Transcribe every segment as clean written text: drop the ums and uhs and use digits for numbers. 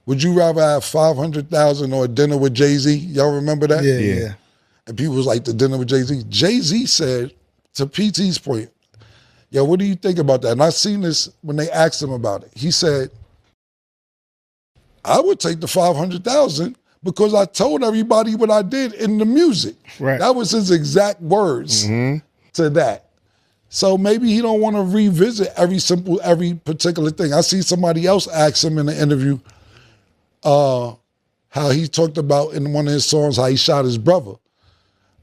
would you rather have 500,000 or a dinner with Jay-Z? Y'all remember that? Yeah. And people was like, the dinner with Jay-Z. Jay-Z said, to PT's point, yo, what do you think about that? And I seen this when they asked him about it. He said, I would take the 500,000 because I told everybody what I did in the music. Right. That was his exact words to that. So maybe he don't want to revisit every particular thing. I see somebody else ask him in the interview how he talked about in one of his songs how he shot his brother.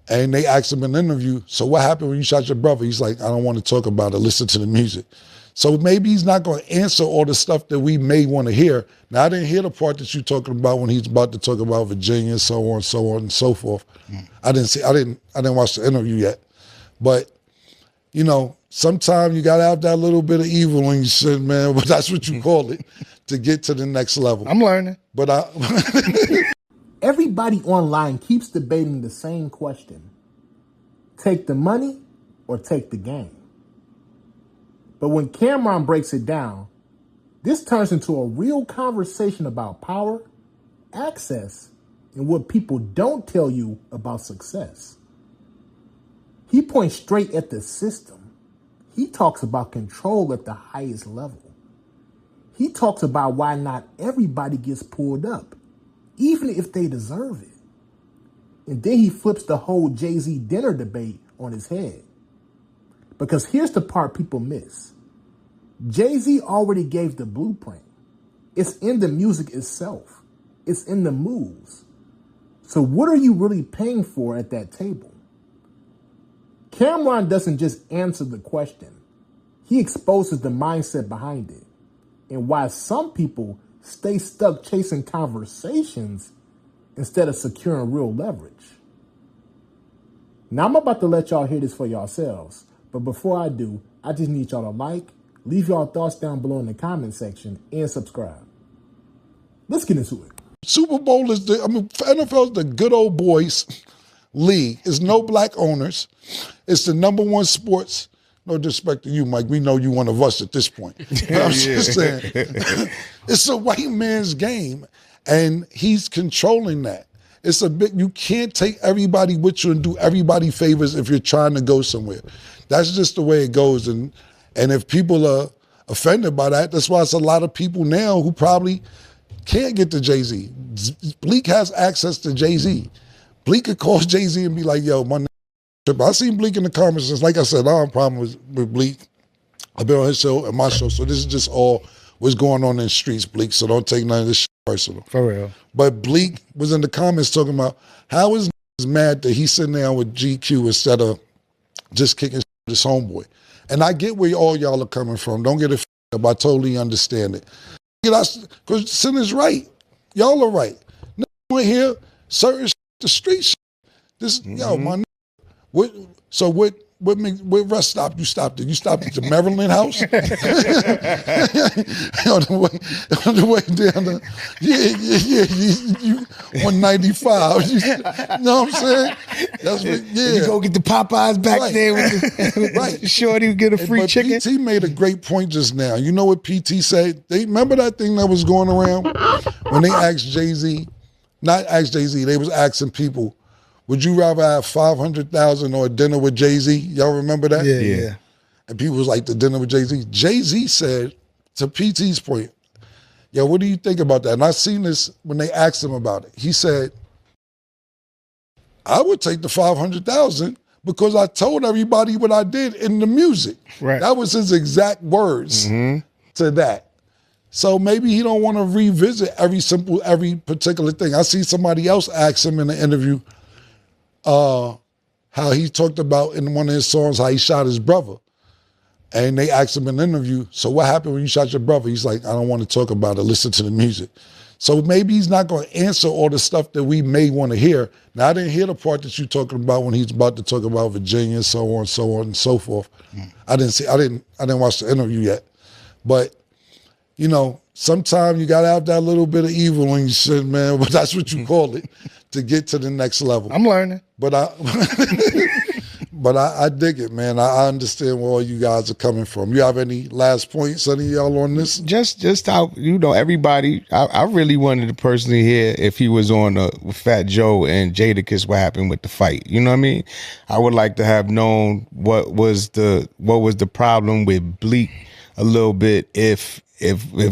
And they asked him in an interview, so what happened when you shot your brother? He's like, I don't want to talk about it. Listen to the music. So maybe he's not going to answer all the stuff that we may want to hear. Now, I didn't hear the part that you're talking about when he's about to talk about Virginia, so on and so forth. I didn't watch the interview yet. But, you know, sometimes you got to have that little bit of evil in your shit, man. But that's what you call it, to get to the next level. I'm learning. But Everybody online keeps debating the same question. Take the money or take the game? But when Cameron breaks it down, this turns into a real conversation about power, access, and what people don't tell you about success. He points straight at the system. He talks about control at the highest level. He talks about why not everybody gets pulled up, even if they deserve it. And then he flips the whole Jay-Z dinner debate on his head. Because here's the part people miss. Jay-Z already gave the blueprint. It's in the music itself. It's in the moves. So what are you really paying for at that table? Cameron doesn't just answer the question. He exposes the mindset behind it and why some people stay stuck chasing conversations instead of securing real leverage. Now I'm about to let y'all hear this for yourselves, but before I do, I just need y'all to like, leave y'all thoughts down below in the comment section, and subscribe. Let's get into it. Super Bowl is NFL is the good old boys league. It's no black owners. It's the number one sports. No disrespect to you, Mike. We know you one of us at this point. But I'm just saying, it's a white man's game, and he's controlling that. It's a bit, you can't take everybody with you and do everybody favors if you're trying to go somewhere. That's just the way it goes. And if people are offended by that, that's why it's a lot of people now who probably can't get to Jay-Z. Bleak has access to Jay-Z. Bleak could call Jay-Z and be like, yo, my I seen Bleak in the comments. Just like I said, I don't have a problem with Bleak. I've been on his show and my show, so this is just all what's going on in the streets, Bleak, so don't take none of this shit personal. For real. But Bleak was in the comments talking about how is mad that he's sitting down with GQ instead of just kicking shit with his homeboy. And I get where all y'all are coming from. Don't get it up. I totally understand it. Because Sin is right. Y'all are right. No here, certain shit, the street shit. This, yo, my what rest stop you stopped at? You stopped at the Maryland house? on the way down the, you 195. You know what I'm saying? That's what, You go get the Popeyes back there with Shorty get a free chicken. PT made a great point just now. You know what PT said? They remember that thing that was going around when they asked Jay-Z, not asked Jay-Z, they was asking people, would you rather have 500,000 or a dinner with Jay-Z? Y'all remember that? Yeah. And people was like, the dinner with Jay-Z. Jay-Z said, to PT's point, yo, what do you think about that? And I seen this when they asked him about it. He said, I would take the 500,000 because I told everybody what I did in the music. Right. That was his exact words to that. So maybe he don't want to revisit every particular thing. I see somebody else ask him in the interview, how he talked about in one of his songs how he shot his brother. And they asked him in an interview, so what happened when you shot your brother? He's like, I don't want to talk about it. Listen to the music. So maybe he's not going to answer all the stuff that we may want to hear. Now, I didn't hear the part that you're talking about when he's about to talk about Virginia, so on and so forth. I didn't watch the interview yet. But, you know, sometimes you got to have that little bit of evil in your shit, man. But that's what you call it, to get to the next level. I'm learning. But But I dig it, man. I understand where all you guys are coming from. You have any last points, any of y'all on this? Just how, everybody, I really wanted to personally hear if he was on with Fat Joe and Jadakiss, what happened with the fight. You know what I mean? I would like to have known what was the problem with Bleak a little bit, if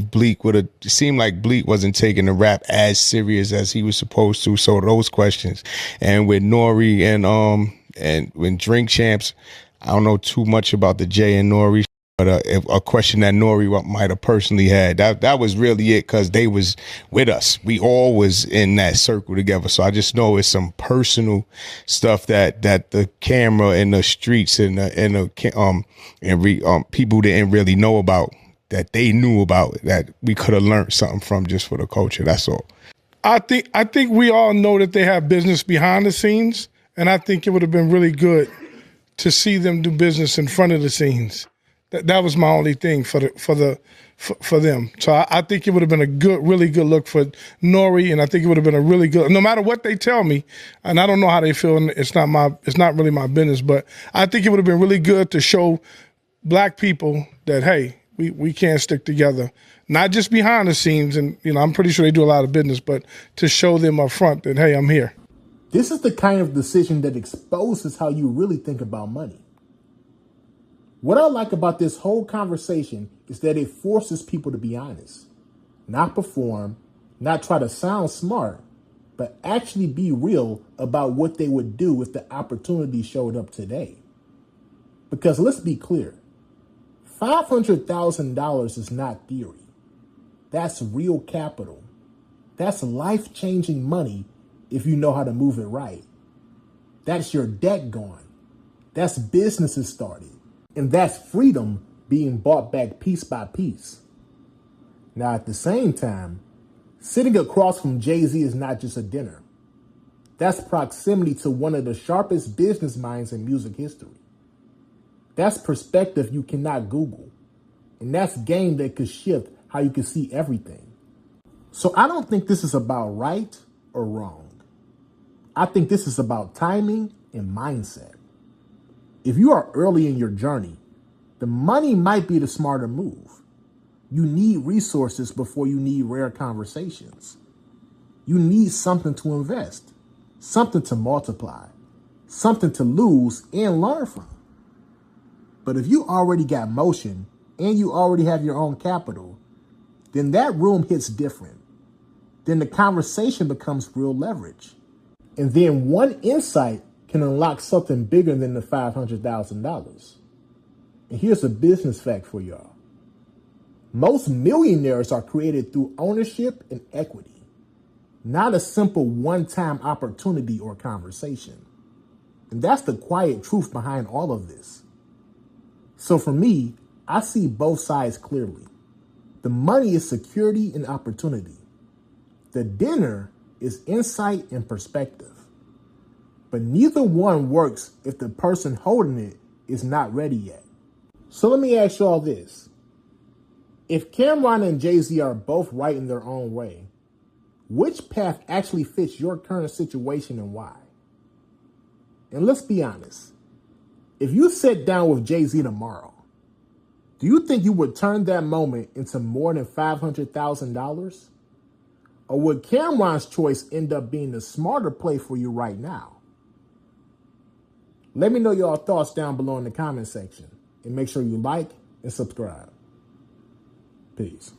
Bleak would have seemed like Bleak wasn't taking the rap as serious as he was supposed to. So those questions. And with Nori and when Drink Champs, I don't know too much about the Jay and Nori, but a question that Nori might have personally had. That was really it, because they was with us. We all was in that circle together. So I just know it's some personal stuff that the camera and the streets and people didn't really know about, that they knew about, that we could have learned something from, just for the culture. That's all. I think we all know that they have business behind the scenes, and I think it would have been really good to see them do business in front of the scenes. That was my only thing for them. So I think it would have been a really good look for Nori, and I think it would have been a really good, no matter what they tell me, and I don't know how they feel, and it's not really my business, but I think it would have been really good to show black people that, hey, we can't stick together, not just behind the scenes, and I'm pretty sure they do a lot of business, but to show them up front that, hey, I'm here. This is the kind of decision that exposes how you really think about money. What I like about this whole conversation is that it forces people to be honest, not perform, not try to sound smart, but actually be real about what they would do if the opportunity showed up today. Because let's be clear, $500,000 is not theory. That's real capital. That's life-changing money if you know how to move it right. That's your debt gone. That's businesses started. And that's freedom being bought back piece by piece. Now, at the same time, sitting across from Jay-Z is not just a dinner. That's proximity to one of the sharpest business minds in music history. That's perspective you cannot Google. And that's game that could shift how you can see everything. So I don't think this is about right or wrong. I think this is about timing and mindset. If you are early in your journey, the money might be the smarter move. You need resources before you need rare conversations. You need something to invest, something to multiply, something to lose and learn from. But if you already got motion and you already have your own capital, then that room hits different. Then the conversation becomes real leverage. And then one insight can unlock something bigger than the $500,000. And here's a business fact for y'all. Most millionaires are created through ownership and equity, not a simple one-time opportunity or conversation. And that's the quiet truth behind all of this. So for me, I see both sides clearly. The money is security and opportunity. The dinner is insight and perspective. But neither one works if the person holding it is not ready yet. So let me ask y'all this. If Cameron and Jay-Z are both right in their own way, which path actually fits your current situation and why? And let's be honest. If you sat down with Jay-Z tomorrow, do you think you would turn that moment into more than $500,000? Or would Cameron's choice end up being the smarter play for you right now? Let me know your thoughts down below in the comment section. And make sure you like and subscribe. Peace.